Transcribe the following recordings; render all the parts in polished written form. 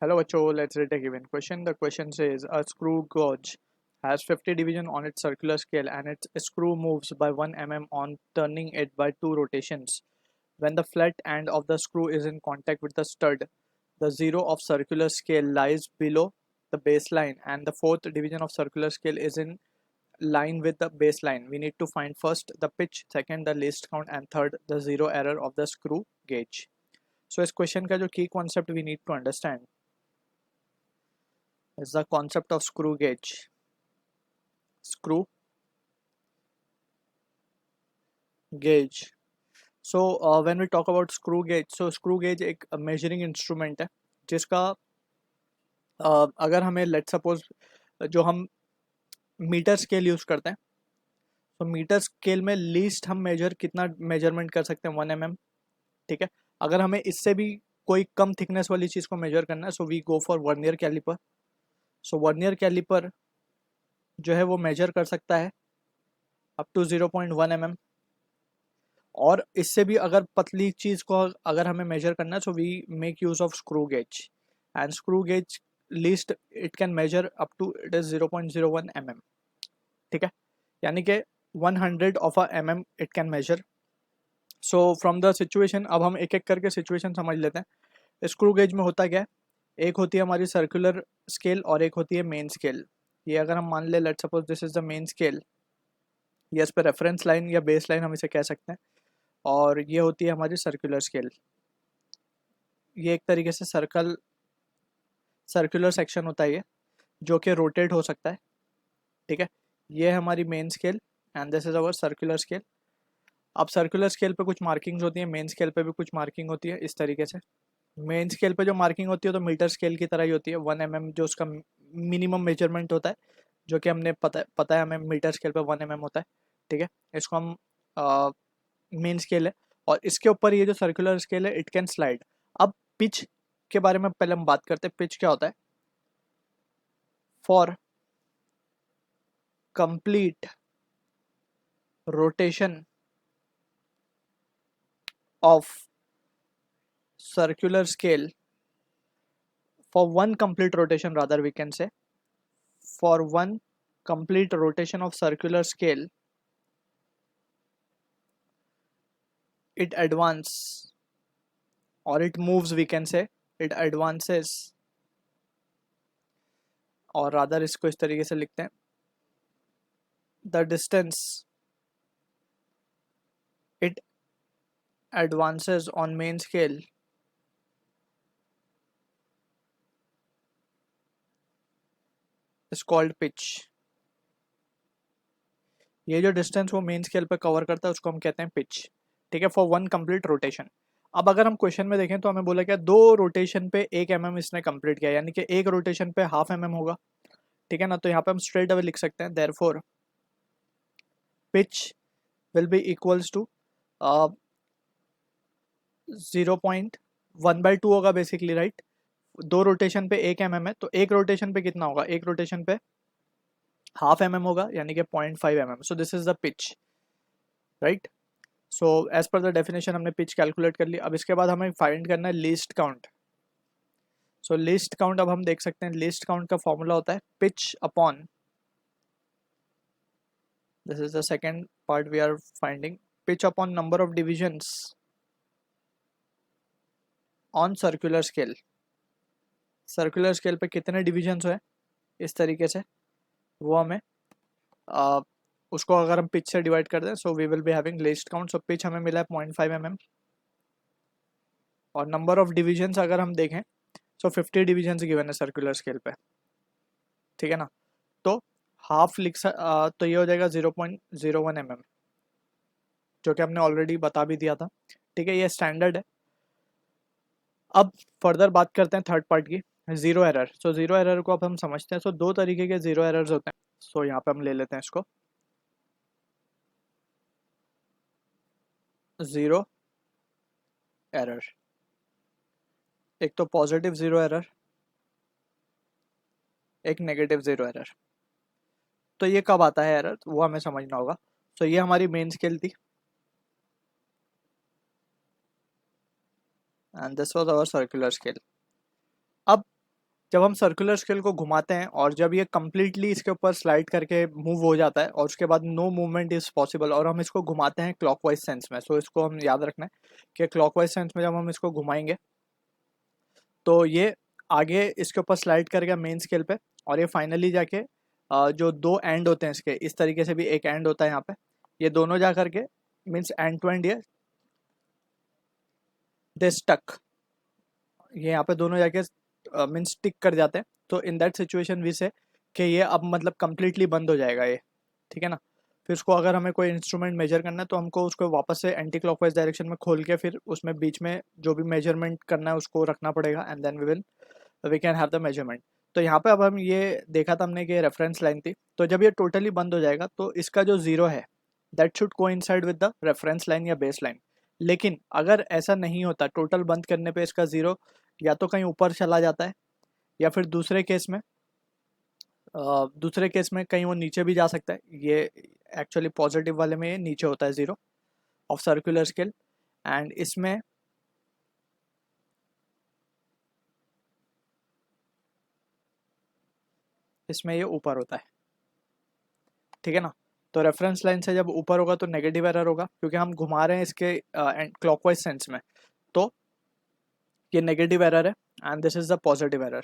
Hello, Acho. Let's read a given question. The question says a screw gauge has 50 division on its circular scale and its screw moves by 1 mm on turning it by 2 rotations. When the flat end of the screw is in contact with the stud, the zero of circular scale lies below the baseline and the fourth division of circular scale is in line with the baseline. We need to find first the pitch, second the least count and third the zero error of the screw gauge. So इस question का जो key concept we need to understand is the concept of screw gauge. Screw gauge. So when we talk about screw gauge, so screw gauge एक measuring instrument है जिसका अगर हमें let suppose जो हम मीटर स्केल यूज करते हैं तो मीटर स्केल में लीस्ट हम मेजर कितना मेजरमेंट कर सकते हैं 1 mm. ठीक है, अगर हमें इससे भी कोई कम थिकनेस वाली चीज़ को मेजर करना है so we go for vernier calliper. So vernier calliper जो है वो मेजर कर सकता है अप टू 0.1 mm. और इससे भी अगर पतली चीज़ को अगर हमें मेजर करना है so we make use of screw gauge and screw gauge least it can measure up to it is 0.01 mm. ठीक है, यानी कि 100 of a mm it can measure. So from the situation अब हम एक एक करके सिचुएशन समझ लेते हैं. स्क्रू गेज में होता क्या है, एक होती है हमारी सर्कुलर स्केल और एक होती है मेन स्केल. ये अगर हम मान ले let suppose this is the main scale, ये इस पर रेफरेंस लाइन या बेस लाइन हम इसे कह सकते हैं, और ये होती है हमारी सर्कुलर स्केल. ये एक तरीके से सर्कुलर सेक्शन होता है ये जो कि रोटेट हो सकता है. ठीक है, ये है हमारी main scale and this is our circular scale. अब सर्कुलर स्केल पे कुछ मार्किंग्स होती है, मेन स्केल पे भी कुछ मार्किंग होती है. इस तरीके से मेन स्केल पे जो मार्किंग होती है तो मीटर स्केल की तरह ही होती है. 1 mm जो उसका मिनिमम मेजरमेंट होता है, जो कि हमने पता है हमें मीटर स्केल पे 1 mm होता है. ठीक है, इसको हम मेन स्केल है. और इसके ऊपर ये जो सर्कुलर स्केल है इट कैन स्लाइड. अब पिच के बारे में पहले हम बात करते हैं. पिच क्या होता है? For complete rotation of circular scale, for one complete rotation rather we can say, for one complete rotation of circular scale it advance or it moves, we can say it advances, और rather इसको इस तरीके से लिखते हैं, the distance it advances on main scale is called pitch. ये जो distance वो मेन स्केल पे कवर करता है उसको हम कहते हैं पिच. ठीक है, फॉर वन कंप्लीट रोटेशन. अब अगर हम क्वेश्चन में देखें तो हमें बोला क्या, 2 रोटेशन पे 1 mm इसने कंप्लीट किया, यानी कि एक रोटेशन पे हाफ mm होगा. ठीक है ना, तो यहाँ पे हम स्ट्रेट अवे लिख सकते हैं therefore pitch will be equals to 0.1/2 होगा बेसिकली, राइट. 2 रोटेशन पे 1 mm है तो एक रोटेशन पे कितना होगा, एक रोटेशन पे हाफ mm होगा यानी कि 0.5 mm. So this is the pitch, right. So as per the definition हमने पिच कैलकुलेट कर ली. अब इसके बाद हमें फाइंड करना है least count. So least count अब हम देख सकते हैं, लीस्ट काउंट का फॉर्मूला होता है pitch upon, this is the second part we are finding, pitch upon number of divisions on circular scale. Circular scale पे कितने डिविजन्स हुए इस तरीके से वो हमें उसको अगर हम पिच से डिवाइड कर दें so we will be having least count. So pitch हमें मिला है 0.5 mm और नंबर ऑफ डिविजन्स अगर हम देखें सो 50 डिविजन्स गिवन है सर्कुलर स्केल पे. ठीक है ना, तो हाफ तो ये हो जाएगा 0.01 mm जो कि हमने ऑलरेडी बता भी दिया था. ठीक है, ये स्टैंडर्ड है. अब फर्दर बात करते हैं थर्ड पार्ट की, zero error. So zero error को अब हम समझते हैं. सो 2 तरीके के जीरो एरर्स होते हैं. सो यहाँ पे हम ले लेते हैं इसको जीरो एरर. एक तो पॉजिटिव जीरो एरर, एक नेगेटिव जीरो एरर. तो ये कब आता है एरर वो हमें समझना होगा. सो ये हमारी मेन स्केल थी and this was our circular scale. अब जब हम सर्कुलर स्केल को घुमाते हैं और जब ये कम्प्लीटली इसके ऊपर स्लाइड करके मूव हो जाता है और उसके बाद नो मूवमेंट इज पॉसिबल और हम इसको घुमाते हैं क्लॉकवाइज सेंस में, सो इसको हम याद रखना है कि क्लॉकवाइज सेंस में जब हम इसको घुमाएंगे तो ये आगे इसके ऊपर स्लाइड करेगा मेन स्केल पे और ये फाइनली जाके जो दो एंड होते हैं इसके, इस तरीके से भी एक एंड होता है यहाँ पे, ये दोनों जा करके मीन्स एंड टू एंड ये दे स्टक, ये यहाँ पे दोनों जाके मीन्स स्टिक कर जाते हैं। तो इन दैट सिचुएशन वी से कि ये अब मतलब कम्प्लीटली बंद हो जाएगा ये, ठीक है ना। फिर उसको अगर हमें कोई इंस्ट्रूमेंट मेजर करना है तो हमको उसको वापस से एंटी क्लॉकवाइज डायरेक्शन में खोल के फिर उसमें बीच में जो भी मेजरमेंट करना है उसको रखना पड़ेगा and then we can have the measurement. तो यहाँ पे अब हम ये देखा था हमने कि रेफरेंस लाइन थी, तो जब ये टोटली बंद हो जाएगा तो इसका जो जीरो है that should coincide with the reference line या बेस लाइन। लेकिन अगर ऐसा नहीं होता, टोटल बंद करने पे इसका जीरो या तो कहीं ऊपर चला जाता है या फिर दूसरे केस में कहीं वो नीचे भी जा सकता है। ये एक्चुअली पॉजिटिव वाले में ये नीचे होता है zero of circular scale and इसमें ये ऊपर होता है, ठीक है ना। तो रेफरेंस लाइन से जब ऊपर होगा तो नेगेटिव एरर होगा क्योंकि हम घुमा रहे हैं इसके क्लॉकवाइज सेंस में, तो ये नेगेटिव एरर है and this is the positive error.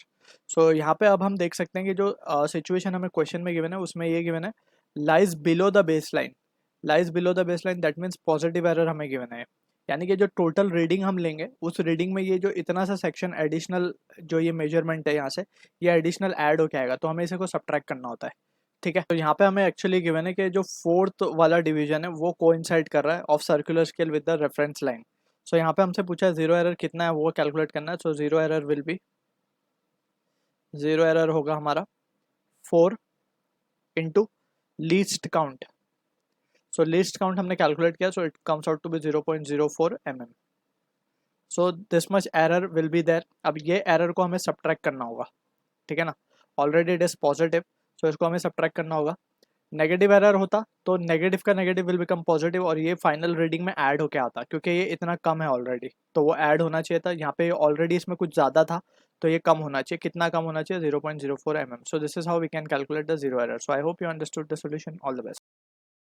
So यहाँ पे अब हम देख सकते हैं कि जो सिचुएशन हमें क्वेश्चन में गिवन है उसमें ये गिवन है lies below the base line, lies below the base line that means positive error हमें गिवन है। यानी कि जो टोटल रीडिंग हम लेंगे उस रीडिंग में ये जो इतना सा सेक्शन एडिशनल जो ये मेजरमेंट है यहाँ से ये एडिशनल ऐड होके आएगा, तो हमें इसे को सब्ट्रैक्ट करना होता है, ठीक है। तो यहाँ पे हमें एक्चुअली गिवन है कि जो फोर्थ वाला डिवीजन है वो कोइंसाइड कर रहा है of circular scale with the reference line. So यहाँ पे हमसे पूछा है जीरो एरर कितना है वो कैलकुलेट करना है। सो जीरो एरर होगा हमारा 4 into least count. So least count हमने कैलकुलेट किया, so it comes out to be 0.04 mm। So this much error will be there. अब ये एरर को हमें सब्ट्रैक्ट करना होगा, ठीक है ना। ऑलरेडी इट इज पॉजिटिव, सो इसको हमें सब्ट्रैक्ट करना होगा। नेगेटिव एरर होता तो नेगेटिव का नेगेटिव विल बिकम पॉजिटिव और ये फाइनल रीडिंग में ऐड होके आता, क्योंकि ये इतना कम है ऑलरेडी तो वो ऐड होना चाहिए था। यहाँ पे ऑलरेडी इसमें कुछ ज़्यादा था तो ये कम होना चाहिए। कितना कम होना चाहिए? 0.04 mm। So this is how we can calculate the zero error. So I hope you understood the solution. All the best.